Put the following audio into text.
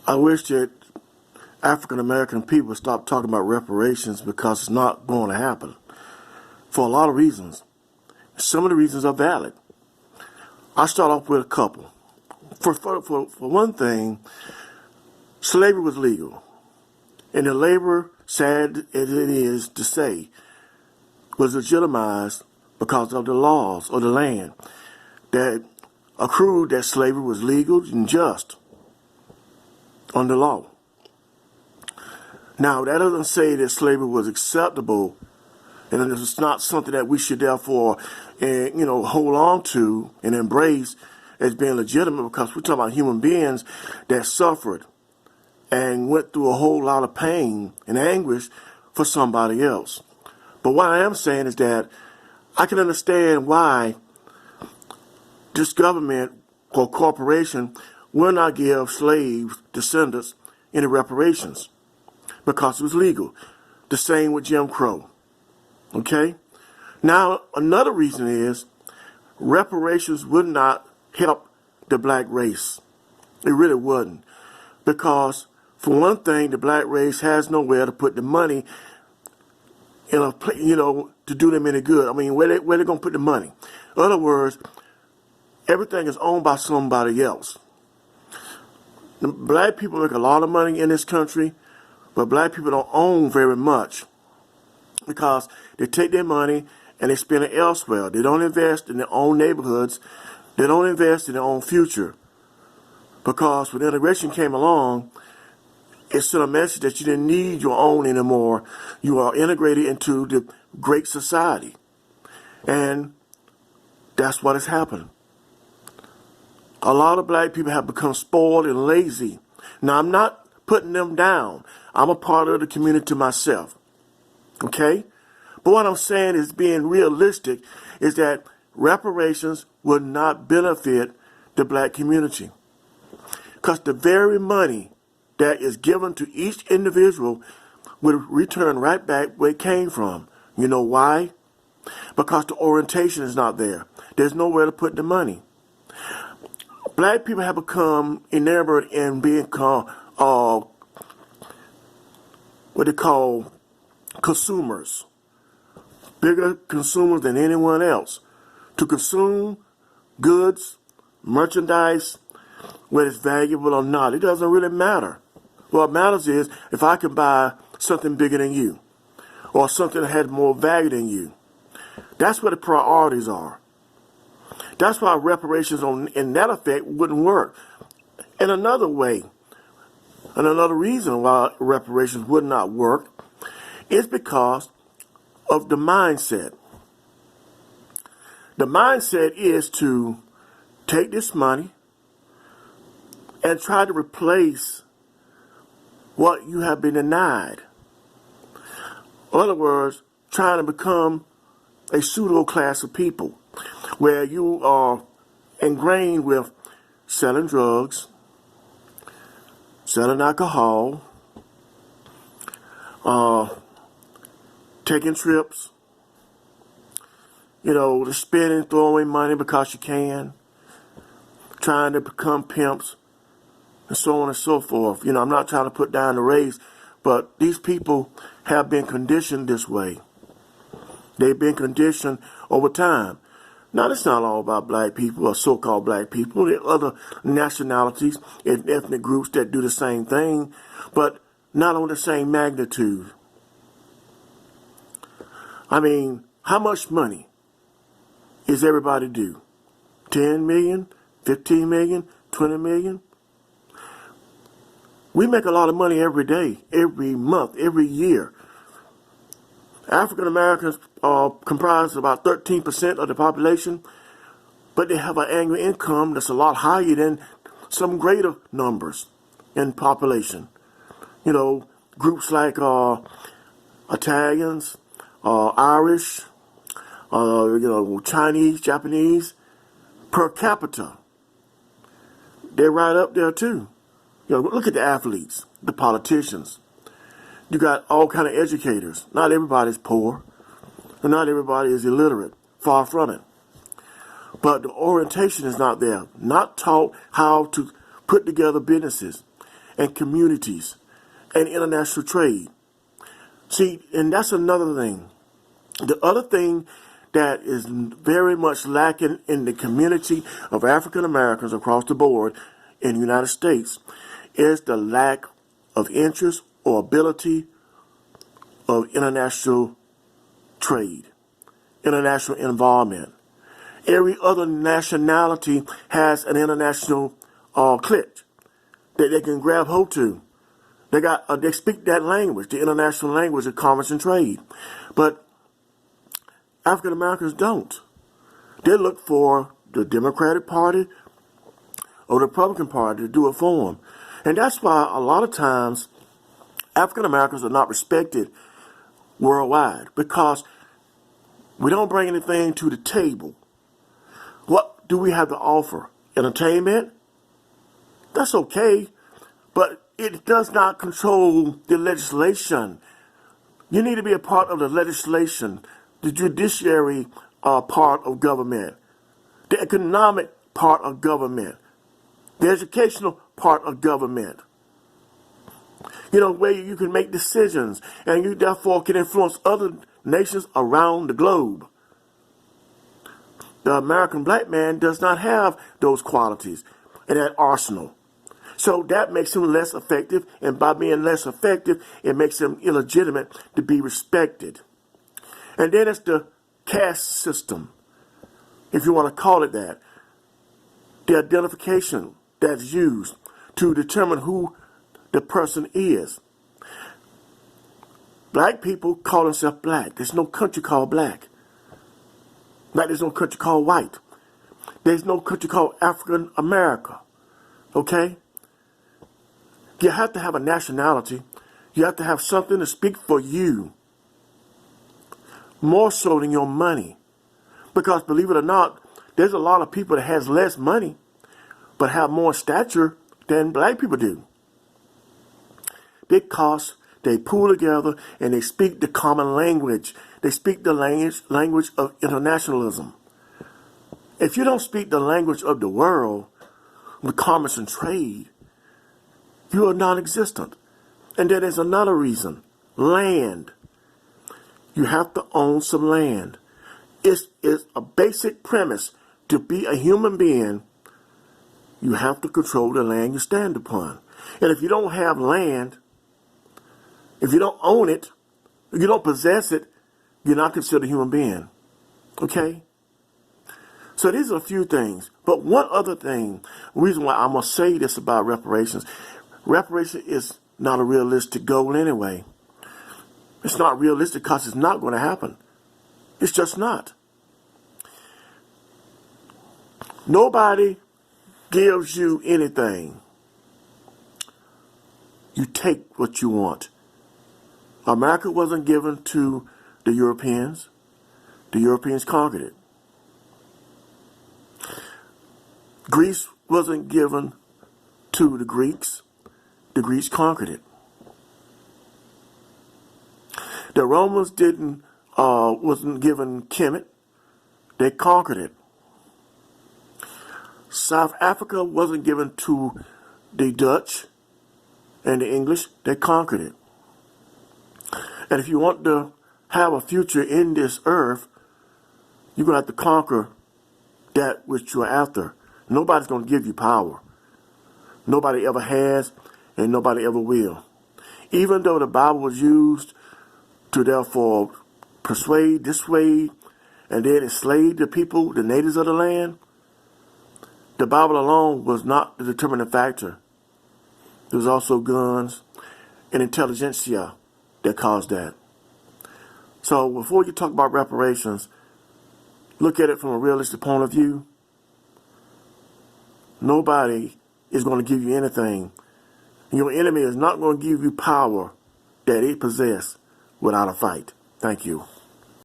I wish that African American people stop talking about reparations because it's not going to happen for a lot of reasons. Some of the reasons are valid. I'll start off with a couple. For one thing, slavery was legal. And the labor, sad as it is to say, was legitimized because of the laws of the land that accrued that slavery was legal and just under law. Now, that doesn't say that slavery was acceptable and it's not something that we should therefore, hold on to and embrace as being legitimate, because we're talking about human beings that suffered and went through a whole lot of pain and anguish for somebody else. But what I am saying is that I can understand why this government or corporation will not give slave descendants any reparations because it was legal. The same with Jim Crow. Okay? Now, another reason is reparations would not help the black race. It really wouldn't. Because, for one thing, the black race has nowhere to put the money to do them any good. I mean, where they going to put the money? In other words, everything is owned by somebody else. The black people make a lot of money in this country, but black people don't own very much because they take their money and they spend it elsewhere. They don't invest in their own neighborhoods. They don't invest in their own future. Because when integration came along, it sent a message that you didn't need your own anymore. You are integrated into the great society. And that's what has happened. A lot of black people have become spoiled and lazy. Now, I'm not putting them down. I'm a part of the community myself. Okay? But what I'm saying is, being realistic, is that reparations would not benefit the black community. Because the very money that is given to each individual would return right back where it came from. You know why? Because the orientation is not there. There's nowhere to put the money. Black people have become enamored in being called, what they call consumers. Bigger consumers than anyone else. To consume goods, merchandise, whether it's valuable or not, it doesn't really matter. What matters is if I can buy something bigger than you or something that has more value than you. That's where the priorities are. That's why reparations in that effect wouldn't work. And another way, and another reason why reparations would not work is because of the mindset. The mindset is to take this money and try to replace what you have been denied. In other words, trying to become a pseudo class of people where you are ingrained with selling drugs, selling alcohol, taking trips, to spending, throwing money because you can, trying to become pimps, and so on and so forth. I'm not trying to put down the race, but these people have been conditioned this way. They've been conditioned over time. Now, it's not all about black people or so-called black people. There are other nationalities and ethnic groups that do the same thing, but not on the same magnitude. I mean, how much money is everybody due? 10 million, 15 million, 20 million? We make a lot of money every day, every month, every year. African Americans comprise about 13% of the population, but they have an annual income that's a lot higher than some greater numbers in population. Groups like Italians, Irish, Chinese, Japanese, per capita. They're right up there too. Look at the athletes, the politicians. You got all kind of educators. Not everybody's poor, and not everybody is illiterate. Far from it. But the orientation is not there. Not taught how to put together businesses. and communities and international trade. See, and that's another thing. The other thing that is very much lacking in the community of African Americans across the board in the United States is the lack of interest or ability of international trade, international involvement. Every other nationality has an international clique that they can grab hold to. They speak that language, the international language of commerce and trade. But African Americans don't. They look for the Democratic Party or the Republican Party to do it for them. And that's why a lot of times African Americans are not respected worldwide, because we don't bring anything to the table. What do we have to offer? Entertainment? That's okay, but it does not control the legislation. You need to be a part of the legislation, the judiciary part of government, the economic part of government, the educational part of government. You know, where you can make decisions and you therefore can influence other nations around the globe. The American black man does not have those qualities in that arsenal. So that makes him less effective, and by being less effective, it makes him illegitimate to be respected. And then it's the caste system, if you want to call it that. The identification that's used to determine who the person is. Black people call themselves black. There's no country called black. Like there's no country called white. There's no country called African America. Okay? You have to have a nationality. You have to have something to speak for you. More so than your money. Because believe it or not, there's a lot of people that has less money but have more stature than black people do. Because they pool together and they speak the common language. They speak the language of internationalism. If you don't speak the language of the world, with commerce and trade, you are non-existent. And then there's another reason. Land. You have to own some land. It's a basic premise. To be a human being, you have to control the land you stand upon. And if you don't have land, if you don't own it, if you don't possess it, you're not considered a human being. Okay? So these are a few things. But one other thing, reason why I'm going to say this about reparations. Reparations is not a realistic goal anyway. It's not realistic because it's not going to happen. It's just not. Nobody gives you anything. You take what you want. America wasn't given to the Europeans. The Europeans conquered it. Greece wasn't given to the Greeks. The Greeks conquered it. The Romans wasn't given Kemet. They conquered it. South Africa wasn't given to the Dutch and the English. They conquered it. And if you want to have a future in this earth, you're going to have to conquer that which you're after. Nobody's going to give you power. Nobody ever has, and nobody ever will. Even though the Bible was used to therefore persuade, dissuade, and then enslave the people, the natives of the land, the Bible alone was not the determining factor. There was also guns and intelligentsia that caused that. So before you talk about reparations, look at it from a realistic point of view. Nobody is going to give you anything. Your enemy is not going to give you power that it possesses without a fight. Thank you.